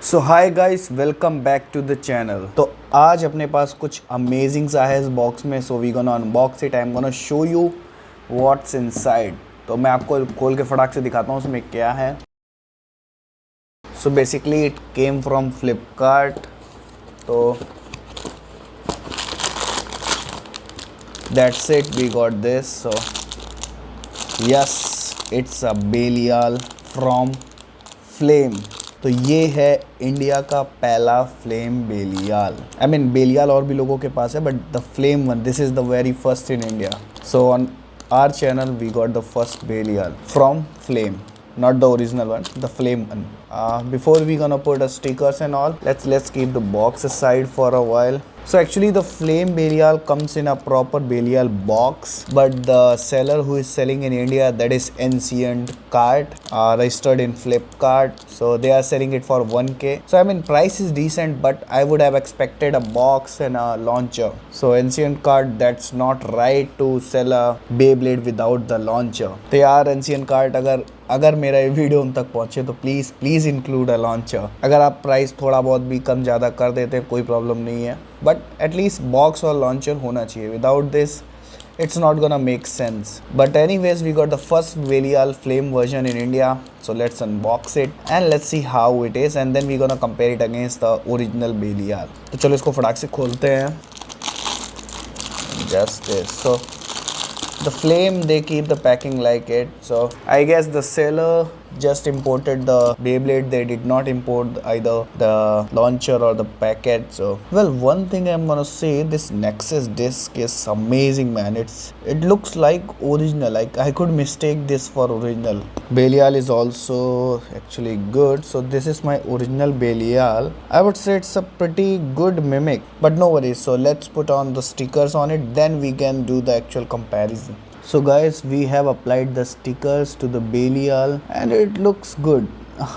So hi guys, welcome back to the channel. तो आज अपने पास कुछ अमेजिंग सा है इस बॉक्स में। So we gonna unbox it. I am gonna show you what's inside. तो मैं आपको खोल के फटाक से दिखाता हूँ उसमें क्या है। So basically it came from Flipkart. तो that's it, we got this. So yes, it's a Belial from Flame. तो ये है इंडिया का पहला फ्लेम बेलियाल। आई मीन बेलियाल और भी लोगों के पास है, but the Flame one, this is the very first in India. So on our channel we got the first Belial from Flame, not the original one, the flame one. Before we gonna put stickers and all, let's keep the box aside for a while. So actually the flame Belial comes in a proper Belial box, but the seller who is selling in India, that is Ancient Cart, registered in Flipkart, so they are selling it for 1k. So I mean price is decent, but I would have expected a box and a launcher. So Ancient Cart, that's not right to sell a Beyblade without the launcher. तो यार Ancient Cart, अगर मेरा ये video उन तक पहुंचे तो please include a launcher. अगर आप प्राइस थोड़ा बहुत भी कम ज़्यादा कर देते हैं कोई प्रॉब्लम नहीं है, बट एटलीस्ट बॉक्स और लॉन्चर होना चाहिए। Without this it's not gonna make sense. But anyways, we got the first Belial flame version in India, so let's unbox it and let's see how it is, and then we gonna compare it against the original Belial. तो चलो इसको फटाक से खोलते हैं। Just this. So the flame, they keep the packing like it. So I guess the seller just imported the Beyblade. They did not import either the launcher or the packet. So well, one thing I'm gonna say, this Nexus disc is amazing, man. It looks like original. Like I could mistake this for original. Belial is also actually good. So this is my original Belial. I would say it's a pretty good mimic, but no worries. So let's put on the stickers on it, then we can do the actual comparison. So guys, we have applied the stickers to the Belial and it looks good.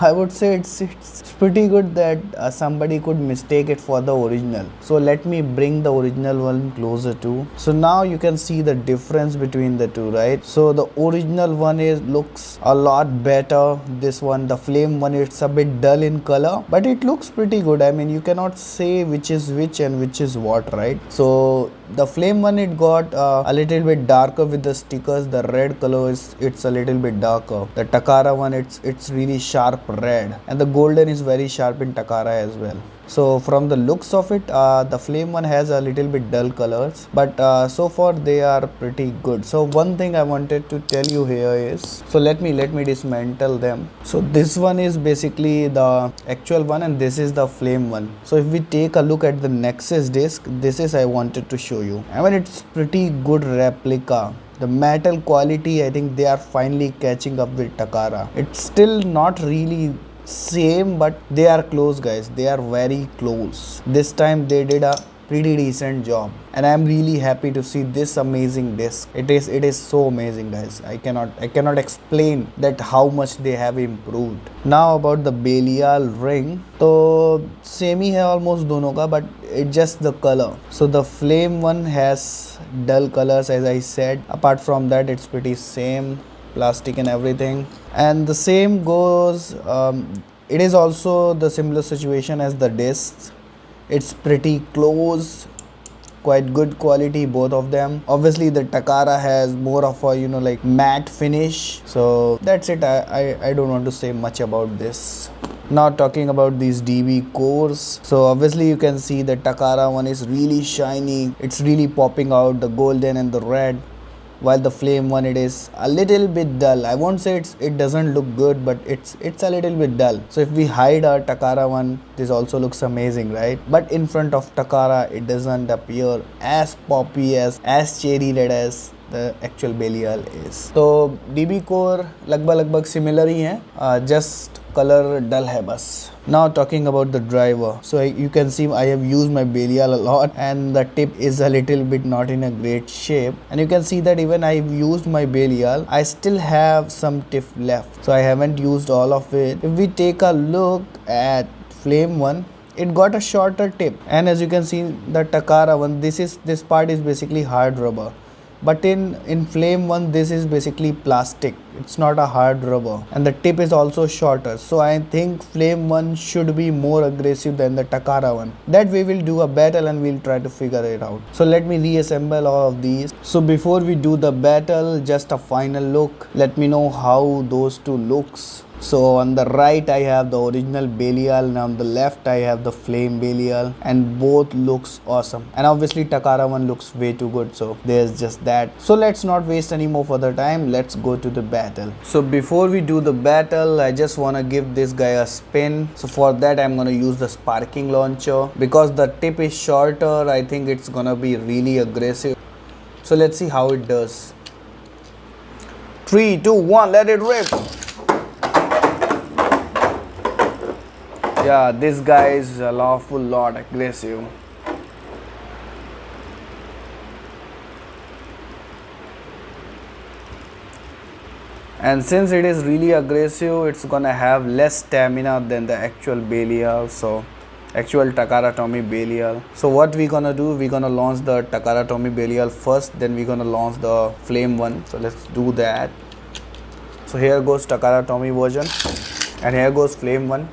I would say it's pretty good that somebody could mistake it for the original. So let me bring the original one closer to. So now you can see the difference between the two, right? So the original one looks a lot better. This one, the flame one, it's a bit dull in color, but it looks pretty good. I mean, you cannot say which is which and which is what, right? So the flame one, it got a little bit darker with the stickers. The red color it's a little bit darker. The Takara one, it's really sharp red, and the golden is very sharp in Takara as well. So from the looks of it, the flame one has a little bit dull colors, but so far they are pretty good. So one thing I wanted to tell you here is, so let me dismantle them. So this one is basically the actual one and this is the flame one. So if we take a look at the Nexus disc, this is I wanted to show you. I mean, it's pretty good replica. The metal quality, I think they are finally catching up with Takara. It's still not really same, but they are close, guys. They are very close. This time they did a pretty decent job, and I am really happy to see this amazing disc. It is so amazing, guys. I cannot explain that how much they have improved. Now about the Belial ring, तो same ही है almost दोनों का, but it's just the color. So the flame one has dull colors, as I said. Apart from that, it's pretty same, plastic and everything. And the same goes, it is also the similar situation as the discs. It's pretty close, quite good quality, both of them. Obviously the Takara has more of a, you know, like matte finish. So that's it. I don't want to say much about this. Now talking about these DB cores, so obviously you can see the Takara one is really shiny. It's really popping out, the golden and the red, while the flame one, it is a little bit dull. I won't say it doesn't look good, but it's a little bit dull. So if we hide our Takara one, this also looks amazing, right? But in front of Takara, it doesn't appear as poppy, as cherry red as the actual Belial is. So DB core लगभग similar ही है, just color dull है बस. Now talking about the driver, so you can see I have used my Belial a lot, and the tip is a little bit not in a great shape, and you can see that even I've used my Belial, I still have some tip left, so I haven't used all of it. If we take a look at flame one, it got a shorter tip, and as you can see the Takara one, this part is basically hard rubber. But in Flame 1 this is basically plastic, it's not a hard rubber, and the tip is also shorter. So I think Flame 1 should be more aggressive than the Takara one. That we will do a battle and we'll try to figure it out. So let me reassemble all of these. So before we do the battle, just a final look. Let me know how those two looks. So on the right I have the original Belial and on the left I have the Flame Belial, and both looks awesome. And obviously Takara one looks way too good, so there's just that. So let's not waste any more further time, let's go to the battle. So before we do the battle, I just wanna give this guy a spin. So for that I'm gonna use the sparking launcher. Because the tip is shorter, I think it's gonna be really aggressive. So let's see how it does. 3, 2, 1, let it rip. Yeah, this guy is a lawful lot aggressive. And since it is really aggressive, it's gonna have less stamina than the actual Belial, so actual Takara Tomy Belial. So what we gonna do, we gonna launch the Takara Tomy Belial first, then we gonna launch the Flame one. So let's do that. So here goes Takara Tomy version, and here goes Flame one.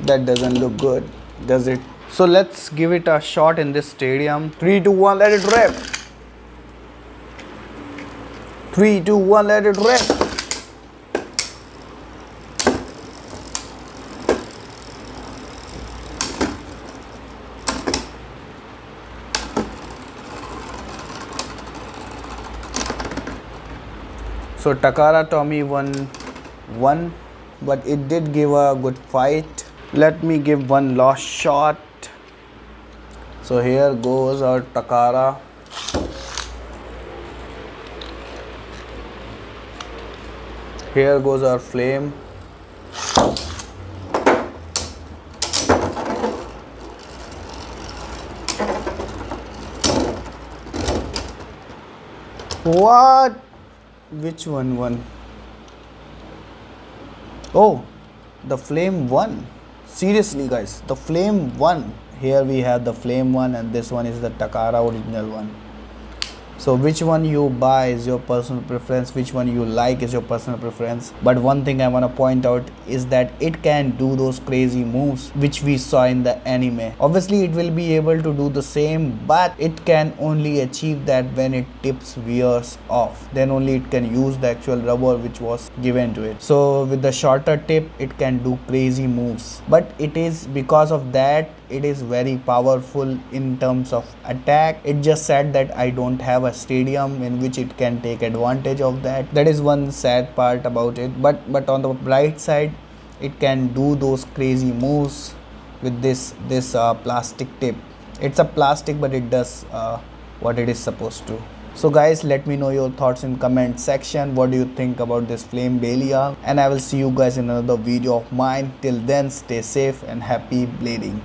That doesn't look good, does it? So let's give it a shot in this stadium. 3, 2, 1, let it rip. 3, 2, 1, let it rip. So Takara Tomy won, but it did give a good fight. Let me give one last shot. So here goes our Takara. Here goes our Flame. What? Which one won? Oh, the Flame won. Seriously guys, the Flame won. Here we have the Flame one, and this one is the Takara original one. So which one you buy is your personal preference, which one you like is your personal preference. But one thing I want to point out is that it can do those crazy moves which we saw in the anime. Obviously it will be able to do the same, but it can only achieve that when it tips wears off. Then only it can use the actual rubber which was given to it. So with the shorter tip it can do crazy moves, but it is because of that it is very powerful in terms of attack. It just said that I don't have a stadium in which it can take advantage of that. That is one sad part about it, but on the bright side it can do those crazy moves with this plastic tip. It's a plastic, but it does what it is supposed to. So guys, let me know your thoughts in comment section. What do you think about this Flame Belial? And I will see you guys in another video of mine. Till then, stay safe and happy blading.